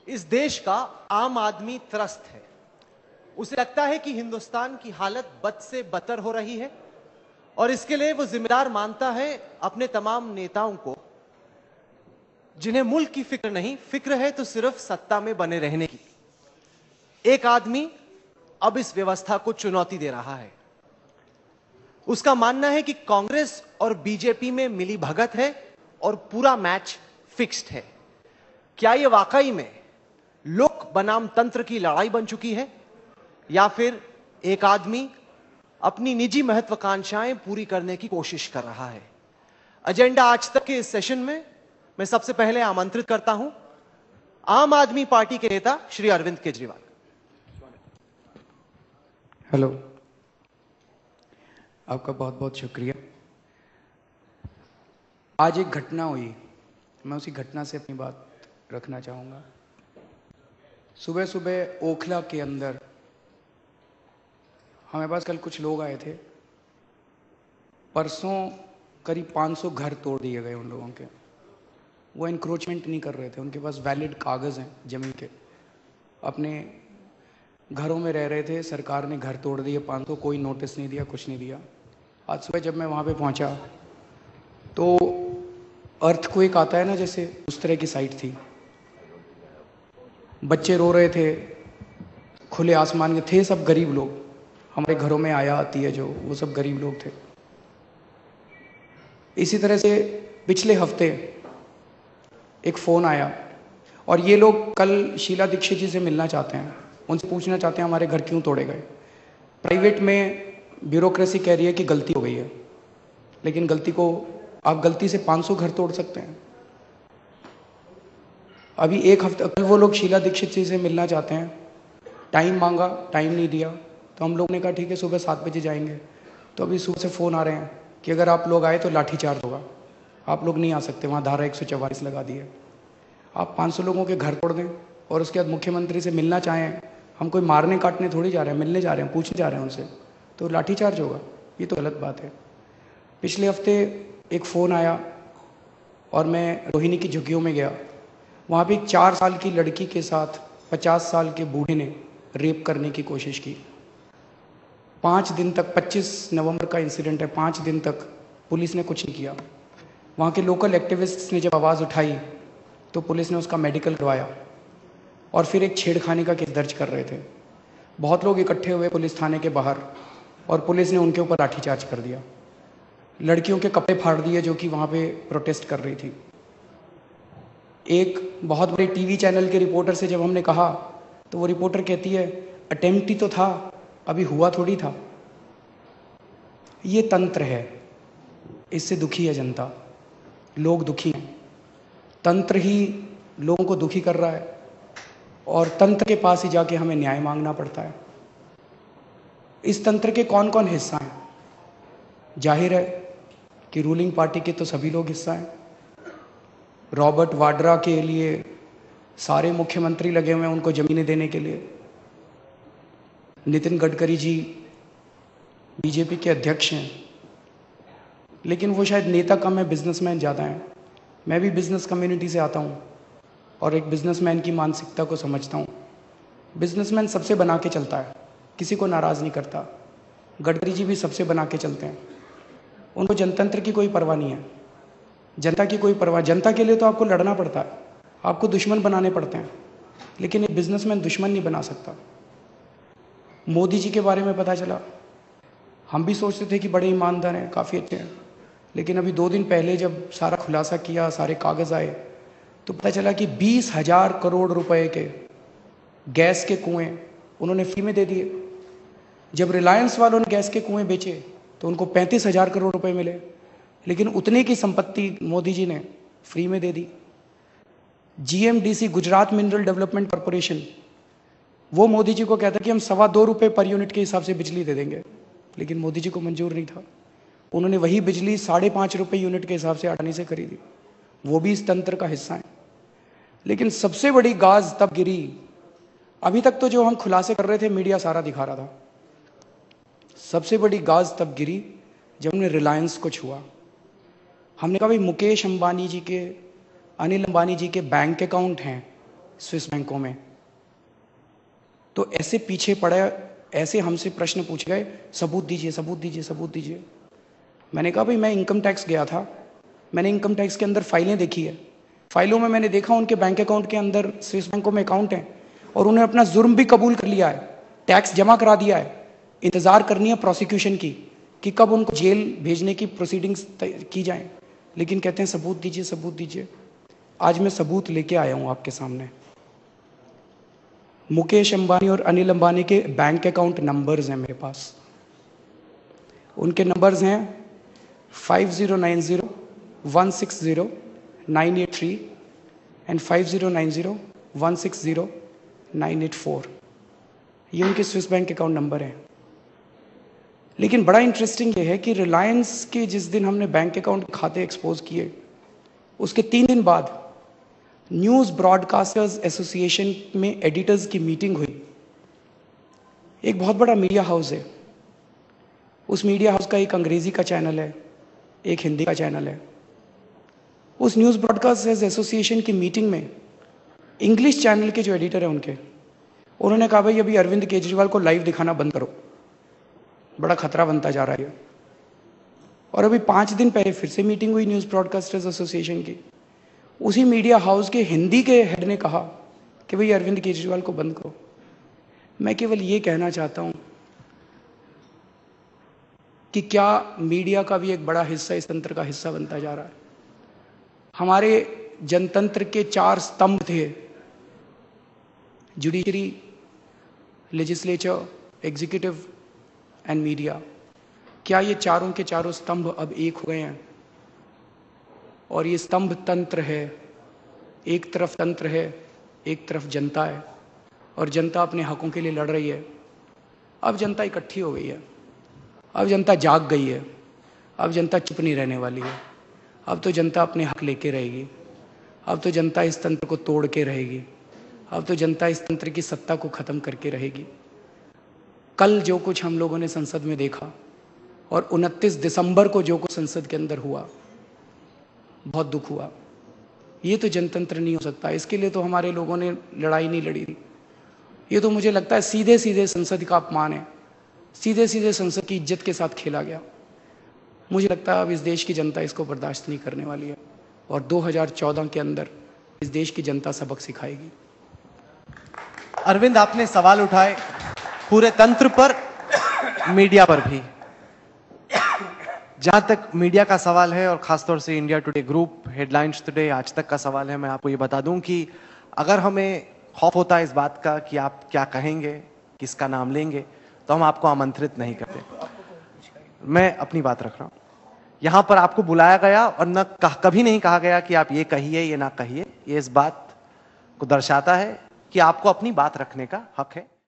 इस देश का आम आदमी त्रस्त है। उसे लगता है कि हिंदुस्तान की हालत बद से बदतर हो रही है और इसके लिए वो जिम्मेदार मानता है अपने तमाम नेताओं को, जिन्हें मुल्क की फिक्र नहीं, फिक्र है तो सिर्फ सत्ता में बने रहने की। एक आदमी अब इस व्यवस्था को चुनौती दे रहा है। उसका मानना है कि कांग्रेस और बीजेपी में मिली भगत है और पूरा मैच फिक्स्ड है। क्या यह वाकई में लोक बनाम तंत्र की लड़ाई बन चुकी है या फिर एक आदमी अपनी निजी महत्वाकांक्षाएं पूरी करने की कोशिश कर रहा है? एजेंडा आज तक के इस सेशन में मैं सबसे पहले आमंत्रित करता हूं आम आदमी पार्टी के नेता श्री अरविंद केजरीवाल। हेलो, आपका बहुत बहुत शुक्रिया। आज एक घटना हुई, मैं उसी घटना से अपनी बात रखना चाहूँगा। सुबह सुबह ओखला के अंदर हमारे पास कल कुछ लोग आए थे। परसों करीब 500 घर तोड़ दिए गए उन लोगों के। वो इंक्रोचमेंट नहीं कर रहे थे, उनके पास वैलिड कागज़ हैं ज़मीन के, अपने घरों में रह रहे थे। सरकार ने घर तोड़ दिए 500, कोई नोटिस नहीं दिया, कुछ नहीं दिया। आज सुबह जब मैं वहाँ पे पहुँचा तो अर्थक्वेक आता है ना, जैसे उस तरह की साइट थी। बच्चे रो रहे थे, खुले आसमान के थे, सब गरीब लोग। हमारे घरों में आया आती है जो, वो सब गरीब लोग थे। इसी तरह से पिछले हफ्ते एक फ़ोन आया और ये लोग कल शीला दीक्षित जी से मिलना चाहते हैं, उनसे पूछना चाहते हैं हमारे घर क्यों तोड़े गए। प्राइवेट में ब्यूरोक्रेसी कह रही है कि गलती हो गई है, लेकिन गलती को आप गलती से 500 घर तोड़ सकते हैं? अभी एक हफ्ता कल वो लोग शीला दीक्षित जी से मिलना चाहते हैं, टाइम मांगा, टाइम नहीं दिया, तो हम लोग ने कहा ठीक है सुबह 7 बजे जाएंगे। तो अभी सुबह से फ़ोन आ रहे हैं कि अगर आप लोग आए तो लाठीचार्ज होगा, आप लोग नहीं आ सकते, वहाँ धारा 144 लगा दी है। आप 500 लोगों के घर तोड़ दें और उसके बाद मुख्यमंत्री से मिलना चाहें, हम कोई मारने काटने थोड़ी जा रहे हैं, मिलने जा रहे हैं, पूछने जा रहे हैं उनसे, तो लाठीचार्ज होगा। ये तो गलत बात है। पिछले हफ्ते एक फ़ोन आया और मैं रोहिणी की झुग्गियों में गया। वहाँ पे एक 4 साल की लड़की के साथ 50 साल के बूढ़े ने रेप करने की कोशिश की। 5 दिन तक, 25 नवंबर का इंसिडेंट है, 5 दिन तक पुलिस ने कुछ नहीं किया। वहाँ के लोकल एक्टिविस्ट्स ने जब आवाज़ उठाई तो पुलिस ने उसका मेडिकल करवाया और फिर एक छेड़खानी का केस दर्ज कर रहे थे। बहुत लोग इकट्ठे हुए पुलिस थाने के बाहर और पुलिस ने उनके ऊपर लाठीचार्ज कर दिया। लड़कियों के कपड़े फाड़ दिए जो कि वहाँ पे प्रोटेस्ट कर रही थी। एक बहुत बड़े टीवी चैनल के रिपोर्टर से जब हमने कहा तो वो रिपोर्टर कहती है अटेम्प्ट ही तो था, अभी हुआ थोड़ी था। ये तंत्र है, इससे दुखी है जनता, लोग दुखी हैं। तंत्र ही लोगों को दुखी कर रहा है और तंत्र के पास ही जाके हमें न्याय मांगना पड़ता है। इस तंत्र के कौन कौन हिस्सा हैं? जाहिर है कि रूलिंग पार्टी के तो सभी लोग हिस्सा हैं। रॉबर्ट वाड्रा के लिए सारे मुख्यमंत्री लगे हुए हैं उनको ज़मीनें देने के लिए। नितिन गडकरी जी बीजेपी के अध्यक्ष हैं, लेकिन वो शायद नेता कम है, बिजनेसमैन ज़्यादा हैं। मैं भी बिजनेस कम्युनिटी से आता हूँ और एक बिजनेसमैन की मानसिकता को समझता हूँ। बिजनेसमैन सबसे बना के चलता है, किसी को नाराज़ नहीं करता। गडकरी जी भी सबसे बना के चलते हैं, उनको जनतंत्र की कोई परवाह नहीं है, जनता की कोई परवाह। जनता के लिए तो आपको लड़ना पड़ता है, आपको दुश्मन बनाने पड़ते हैं, लेकिन एक बिजनेसमैन दुश्मन नहीं बना सकता। मोदी जी के बारे में पता चला, हम भी सोचते थे कि बड़े ईमानदार हैं, काफ़ी अच्छे हैं, लेकिन अभी 2 दिन पहले जब सारा खुलासा किया, सारे कागज़ आए, तो पता चला कि 20,000 करोड़ रुपए के गैस के कुएं उन्होंने फ्री में दे दिए। जब रिलायंस वालों ने गैस के कुएं बेचे तो उनको 35,000 करोड़ रुपए मिले, लेकिन उतने की संपत्ति मोदी जी ने फ्री में दे दी। GMDC, Gujarat mineral development corporation, वो मोदी जी को कहता कि हम ₹2.25 पर यूनिट के हिसाब से बिजली दे देंगे, लेकिन मोदी जी को मंजूर नहीं था। उन्होंने वही बिजली ₹5.5 यूनिट के हिसाब से अडानी से खरीदी। वो भी इस तंत्र का हिस्सा है। लेकिन सबसे बड़ी गाज तब गिरी, अभी तक तो जो हम खुलासे कर रहे थे मीडिया सारा दिखा रहा था, सबसे बड़ी गाज तब गिरी जब हमने रिलायंस को छुआ। हमने कहा भाई मुकेश अंबानी जी के, अनिल अंबानी जी के बैंक अकाउंट हैं स्विस बैंकों में। तो ऐसे पीछे पड़ा, ऐसे हमसे प्रश्न पूछ गए, सबूत दीजिए, सबूत दीजिए, सबूत दीजिए। मैंने कहा भाई मैं इनकम टैक्स गया था, मैंने इनकम टैक्स के अंदर फाइलें देखी है, फाइलों में मैंने देखा उनके बैंक अकाउंट के अंदर स्विस बैंकों में अकाउंट हैं, और उन्हें अपना जुर्म भी कबूल कर लिया है, टैक्स जमा करा दिया है। इंतजार करनी है प्रोसिक्यूशन की कि कब उनको जेल भेजने की प्रोसीडिंग्स की जाए, लेकिन कहते हैं सबूत दीजिए, सबूत दीजिए। आज मैं सबूत लेके आया हूं आपके सामने। मुकेश अंबानी और अनिल अंबानी के बैंक अकाउंट नंबर्स हैं मेरे पास। उनके नंबर्स हैं 5090160983 एंड 5090160984। ये उनके स्विस बैंक अकाउंट नंबर हैं। लेकिन बड़ा इंटरेस्टिंग ये है कि रिलायंस के जिस दिन हमने बैंक अकाउंट खाते एक्सपोज किए, उसके 3 दिन बाद न्यूज़ ब्रॉडकास्टर्स एसोसिएशन में एडिटर्स की मीटिंग हुई। एक बहुत बड़ा मीडिया हाउस है, उस मीडिया हाउस का एक अंग्रेजी का चैनल है, एक हिंदी का चैनल है। उस न्यूज़ ब्रॉडकास्टर्स एसोसिएशन की मीटिंग में इंग्लिश चैनल के जो एडिटर हैं उन्होंने कहा भाई अभी अरविंद केजरीवाल को लाइव दिखाना बंद करो, बड़ा खतरा बनता जा रहा है। और अभी 5 दिन पहले फिर से मीटिंग हुई न्यूज़ ब्रॉडकास्टर्स एसोसिएशन की। उसी मीडिया हाउस के हिंदी के हेड ने कहा कि भाई अरविंद केजरीवाल को बंद करो। मैं केवल ये कहना चाहता हूं कि क्या मीडिया का भी एक बड़ा हिस्सा इस तंत्र का हिस्सा बनता जा रहा है। हमारे जनतंत्र के 4 स्तंभ थे, judiciary, legislature, executive and media. क्या ये चारों के चारों स्तंभ अब एक हो गए हैं? और ये स्तंभ तंत्र है, एक तरफ तंत्र है, एक तरफ जनता है, और जनता अपने हकों के लिए लड़ रही है। अब जनता इकट्ठी हो गई है, अब जनता जाग गई है, अब जनता चुप नहीं रहने वाली है। अब तो जनता अपने हक लेके रहेगी, अब तो जनता इस तंत्र को तोड़ के रहेगी, अब तो जनता इस तंत्र की सत्ता को खत्म करके रहेगी। कल जो कुछ हम लोगों ने संसद में देखा और 29 दिसंबर को जो कुछ संसद के अंदर हुआ, बहुत दुख हुआ। ये तो जनतंत्र नहीं हो सकता। इसके लिए तो हमारे लोगों ने लड़ाई नहीं लड़ी थी। ये तो मुझे लगता है सीधे सीधे संसद का अपमान है, सीधे सीधे संसद की इज्जत के साथ खेला गया। मुझे लगता है अब इस देश की जनता इसको बर्दाश्त नहीं करने वाली है, और 2014 के अंदर इस देश की जनता सबक सिखाएगी। अरविंद, आपने सवाल उठाए पूरे तंत्र पर, मीडिया पर भी। जहां तक मीडिया का सवाल है और खासतौर से India today group, headlines today, आज तक का सवाल है, मैं आपको ये बता दूं कि अगर हमें खौफ होता है इस बात का कि आप क्या कहेंगे, किसका नाम लेंगे, तो हम आपको आमंत्रित नहीं करते। मैं अपनी बात रख रहा हूं। यहां पर आपको बुलाया गया और न कभी नहीं कहा गया कि आप ये कहिए, ये ना कहिए। ये इस बात को दर्शाता है कि आपको अपनी बात रखने का हक है।